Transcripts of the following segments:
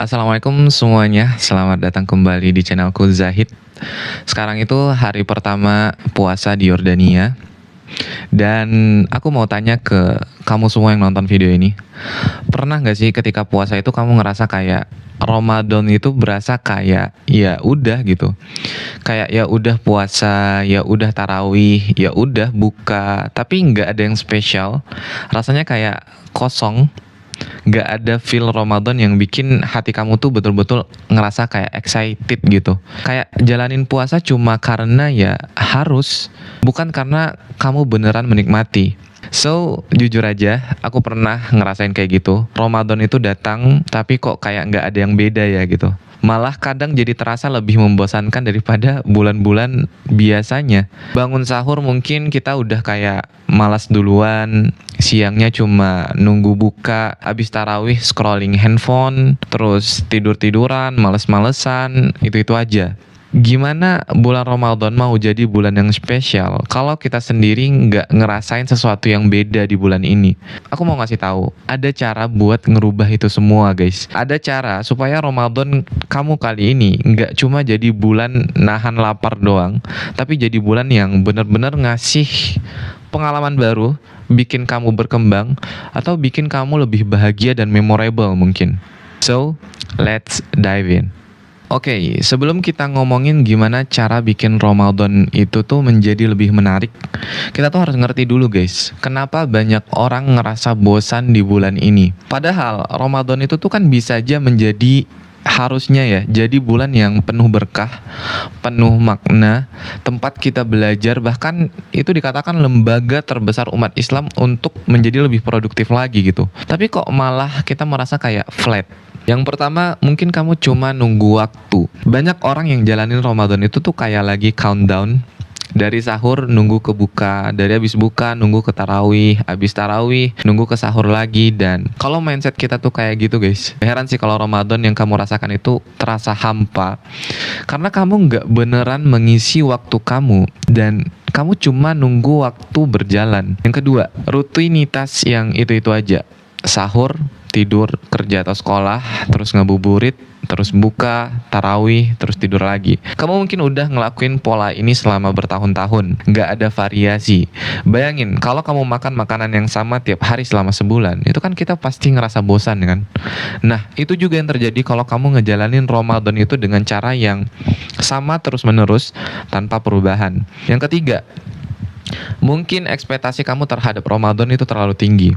Assalamualaikum semuanya, selamat datang kembali di channelku Zahid. Sekarang itu hari pertama puasa di Yordania. Dan aku mau tanya ke kamu semua yang nonton video ini. Pernah gak sih ketika puasa itu kamu ngerasa kayak Ramadan itu berasa kayak ya udah gitu. Kayak ya udah puasa, ya udah tarawih, ya udah buka, tapi nggak ada yang spesial. Rasanya kayak kosong. Nggak ada feel Ramadan yang bikin hati kamu tuh betul-betul ngerasa kayak excited gitu. Kayak jalanin puasa cuma karena ya harus, bukan karena kamu beneran menikmati. So, jujur aja, aku pernah ngerasain kayak gitu. Ramadan itu datang, tapi kok kayak nggak ada yang beda ya gitu. Malah kadang jadi terasa lebih membosankan daripada bulan-bulan biasanya. Bangun sahur mungkin kita udah kayak malas duluan, siangnya cuma nunggu buka, habis tarawih scrolling handphone, terus tidur-tiduran, males-malesan, itu-itu aja. Gimana bulan Ramadan mau jadi bulan yang spesial kalau kita sendiri nggak ngerasain sesuatu yang beda di bulan ini? Aku mau ngasih tahu, ada cara buat ngerubah itu semua guys. Ada cara supaya Ramadan kamu kali ini nggak cuma jadi bulan nahan lapar doang, tapi jadi bulan yang bener-bener ngasih pengalaman baru, bikin kamu berkembang, atau bikin kamu lebih bahagia dan memorable mungkin. So, let's dive in. Oke, sebelum kita ngomongin gimana cara bikin Ramadan itu tuh menjadi lebih menarik, kita tuh harus ngerti dulu guys, kenapa banyak orang ngerasa bosan di bulan ini. Padahal Ramadan itu tuh kan bisa aja menjadi, harusnya ya, jadi bulan yang penuh berkah, penuh makna, tempat kita belajar, bahkan itu dikatakan lembaga terbesar umat Islam untuk menjadi lebih produktif lagi gitu. Tapi kok malah kita merasa kayak flat. Yang pertama, mungkin kamu cuma nunggu waktu. Banyak orang yang jalanin Ramadan itu tuh kayak lagi countdown. Dari sahur nunggu ke buka, dari habis buka nunggu ke tarawih, habis tarawih nunggu ke sahur lagi. Dan kalau mindset kita tuh kayak gitu guys, heran sih kalau Ramadan yang kamu rasakan itu terasa hampa. Karena kamu nggak beneran mengisi waktu kamu, dan kamu cuma nunggu waktu berjalan. Yang kedua, rutinitas yang itu-itu aja. Sahur, tidur, kerja atau sekolah, terus ngabuburit, terus buka, tarawih, terus tidur lagi. Kamu mungkin udah ngelakuin pola ini selama bertahun-tahun, nggak ada variasi. Bayangin, kalau kamu makan makanan yang sama tiap hari selama sebulan, itu kan kita pasti ngerasa bosan kan? Nah, itu juga yang terjadi kalau kamu ngejalanin Ramadan itu dengan cara yang sama terus-menerus, tanpa perubahan. Yang ketiga, mungkin ekspektasi kamu terhadap Ramadan itu terlalu tinggi.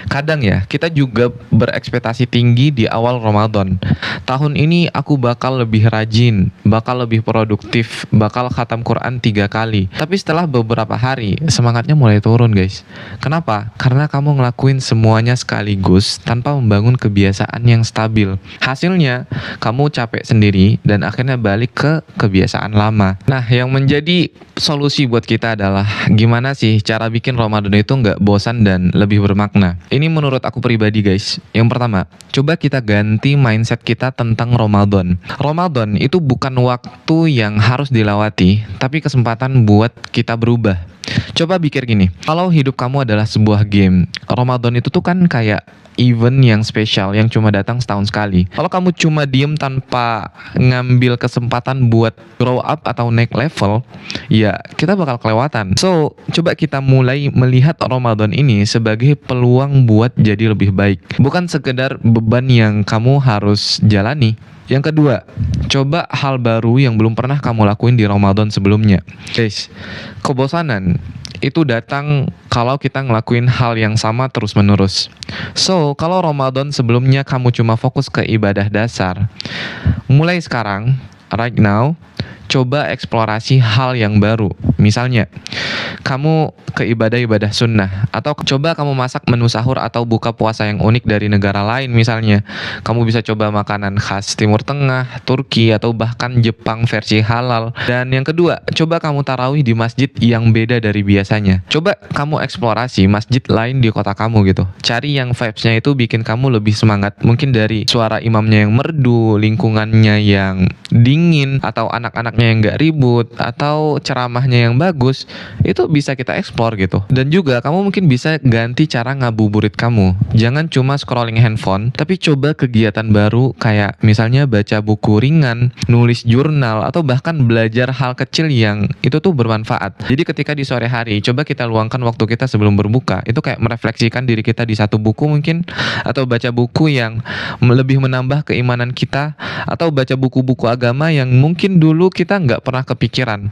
Kadang ya, kita juga berekspektasi tinggi di awal Ramadan. Tahun ini aku bakal lebih rajin, bakal lebih produktif, bakal khatam Quran 3 kali. Tapi setelah beberapa hari, semangatnya mulai turun guys. Kenapa? Karena kamu ngelakuin semuanya sekaligus tanpa membangun kebiasaan yang stabil. Hasilnya, kamu capek sendiri dan akhirnya balik ke kebiasaan lama. Nah, yang menjadi solusi buat kita adalah gimana sih cara bikin Ramadan itu nggak bosan dan lebih bermakna. Ini menurut aku pribadi guys. Yang pertama, coba kita ganti mindset kita tentang Ramadan. Ramadan itu bukan waktu yang harus dilewati, tapi kesempatan buat kita berubah. Coba pikir gini, kalau hidup kamu adalah sebuah game, Ramadan itu tuh kan kayak event yang spesial yang cuma datang setahun sekali. Kalau kamu cuma diem tanpa ngambil kesempatan buat grow up atau naik level, ya kita bakal kelewatan. So, coba kita mulai melihat Ramadan ini sebagai peluang buat jadi lebih baik, bukan sekedar beban yang kamu harus jalani. Yang kedua, coba hal baru yang belum pernah kamu lakuin di Ramadan sebelumnya. Guys, kebosanan itu datang kalau kita ngelakuin hal yang sama terus-menerus. So, kalau Ramadan sebelumnya kamu cuma fokus ke ibadah dasar, mulai sekarang, right now, coba eksplorasi hal yang baru. Misalnya, kamu ke ibadah-ibadah sunnah, atau coba kamu masak menu sahur atau buka puasa yang unik dari negara lain misalnya. Kamu bisa coba makanan khas Timur Tengah, Turki, atau bahkan Jepang versi halal. Dan yang kedua, coba kamu tarawih di masjid yang beda dari biasanya. Coba kamu eksplorasi masjid lain di kota kamu gitu. Cari yang vibes-nya itu bikin kamu lebih semangat. Mungkin dari suara imamnya yang merdu, lingkungannya yang dingin, atau anak anak-anaknya yang gak ribut, atau ceramahnya yang bagus, itu bisa kita explore gitu. Dan juga kamu mungkin bisa ganti cara ngabuburit kamu. Jangan cuma scrolling handphone, tapi coba kegiatan baru kayak misalnya baca buku ringan, nulis jurnal, atau bahkan belajar hal kecil yang itu tuh bermanfaat. Jadi ketika di sore hari, coba kita luangkan waktu kita sebelum berbuka. Itu kayak merefleksikan diri kita di satu buku mungkin, atau baca buku yang lebih menambah keimanan kita, atau baca buku-buku agama yang mungkin dulu kita nggak pernah kepikiran.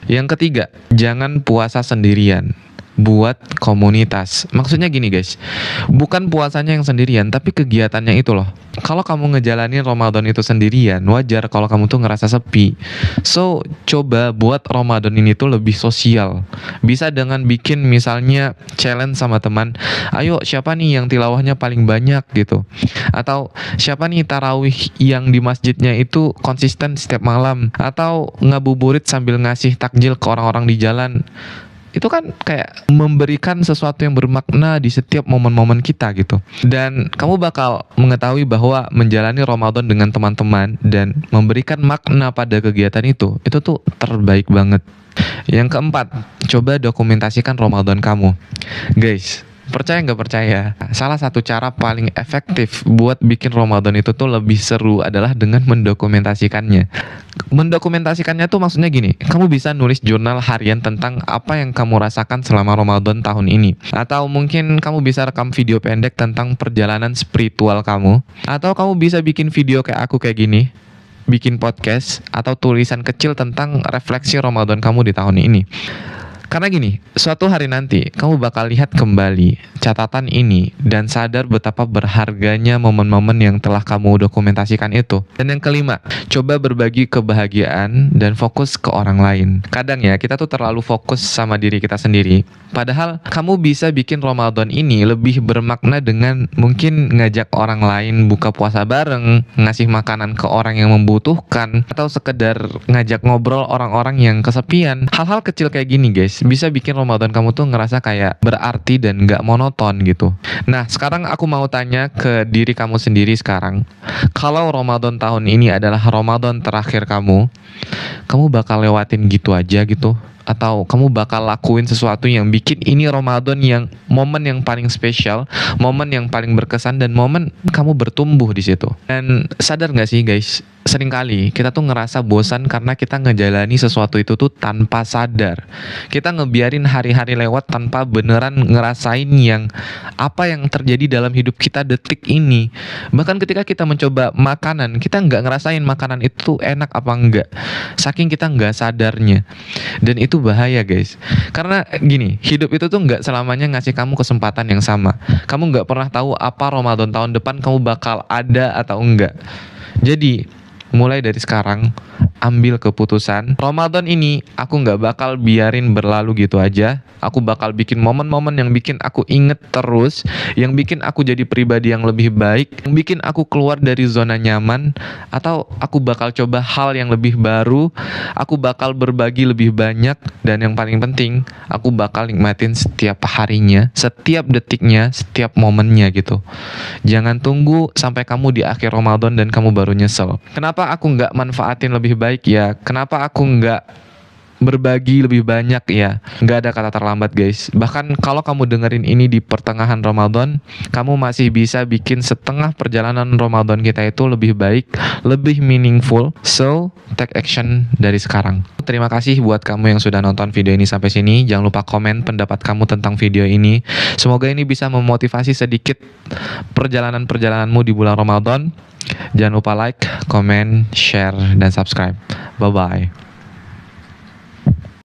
Yang ketiga, jangan puasa sendirian. Buat komunitas. Maksudnya gini guys, bukan puasanya yang sendirian, tapi kegiatannya itu loh. Kalau kamu ngejalanin Ramadan itu sendirian, wajar kalau kamu tuh ngerasa sepi. So, coba buat Ramadan ini tuh lebih sosial. Bisa dengan bikin misalnya challenge sama teman. Ayo, siapa nih yang tilawahnya paling banyak gitu. Atau siapa nih tarawih yang di masjidnya itu konsisten setiap malam. Atau ngabuburit sambil ngasih takjil ke orang-orang di jalan. Itu kan kayak memberikan sesuatu yang bermakna di setiap momen-momen kita gitu. Dan kamu bakal mengetahui bahwa menjalani Ramadan dengan teman-teman dan memberikan makna pada kegiatan itu tuh terbaik banget. Yang keempat, coba dokumentasikan Ramadan kamu. Guys, percaya nggak percaya, salah satu cara paling efektif buat bikin Ramadan itu tuh lebih seru adalah dengan mendokumentasikannya. Mendokumentasikannya tuh maksudnya gini, kamu bisa nulis jurnal harian tentang apa yang kamu rasakan selama Ramadan tahun ini. Atau mungkin kamu bisa rekam video pendek tentang perjalanan spiritual kamu. Atau kamu bisa bikin video kayak aku kayak gini, bikin podcast, atau tulisan kecil tentang refleksi Ramadan kamu di tahun ini. Karena gini, suatu hari nanti kamu bakal lihat kembali catatan ini dan sadar betapa berharganya momen-momen yang telah kamu dokumentasikan itu. Dan yang kelima, coba berbagi kebahagiaan dan fokus ke orang lain. Kadang ya, kita tuh terlalu fokus sama diri kita sendiri. Padahal kamu bisa bikin Ramadan ini lebih bermakna dengan mungkin ngajak orang lain buka puasa bareng, ngasih makanan ke orang yang membutuhkan, atau sekedar ngajak ngobrol orang-orang yang kesepian. Hal-hal kecil kayak gini guys, bisa bikin Ramadan kamu tuh ngerasa kayak berarti dan gak monoton gitu. Nah, sekarang aku mau tanya ke diri kamu sendiri sekarang. Kalau Ramadan tahun ini adalah Ramadan terakhir kamu bakal lewatin gitu aja gitu? Atau kamu bakal lakuin sesuatu yang bikin ini Ramadan yang momen yang paling spesial, momen yang paling berkesan, dan momen kamu bertumbuh di situ. Dan sadar gak sih guys, seringkali kita tuh ngerasa bosan karena kita ngejalani sesuatu itu tuh tanpa sadar. Kita ngebiarin hari-hari lewat tanpa beneran ngerasain yang apa yang terjadi dalam hidup kita detik ini. Bahkan ketika kita mencoba makanan, kita nggak ngerasain makanan itu enak apa enggak, saking kita nggak sadarnya. Dan itu bahaya guys, karena gini, hidup itu tuh nggak selamanya ngasih kamu kesempatan yang sama. Kamu nggak pernah tahu apa Ramadan tahun depan kamu bakal ada atau enggak. Jadi mulai dari sekarang, ambil keputusan. Ramadan ini aku nggak bakal biarin berlalu gitu aja. Aku bakal bikin momen-momen yang bikin aku inget terus, yang bikin aku jadi pribadi yang lebih baik, yang bikin aku keluar dari zona nyaman, atau aku bakal coba hal yang lebih baru. Aku bakal berbagi lebih banyak, dan yang paling penting, aku bakal nikmatin setiap harinya, setiap detiknya, setiap momennya gitu. Jangan tunggu sampai kamu di akhir Ramadan dan kamu baru nyesel. Kenapa aku nggak manfaatin lebih baik ya? Kenapa aku nggak berbagi lebih banyak ya? Nggak ada kata terlambat guys. Bahkan kalau kamu dengerin ini di pertengahan Ramadan, kamu masih bisa bikin setengah perjalanan Ramadan kita itu lebih baik, lebih meaningful. So, take action dari sekarang. Terima kasih buat kamu yang sudah nonton video ini sampai sini. Jangan lupa komen pendapat kamu tentang video ini. Semoga ini bisa memotivasi sedikit perjalanan-perjalananmu di bulan Ramadan. Jangan lupa like, comment, share, dan subscribe. Bye-bye.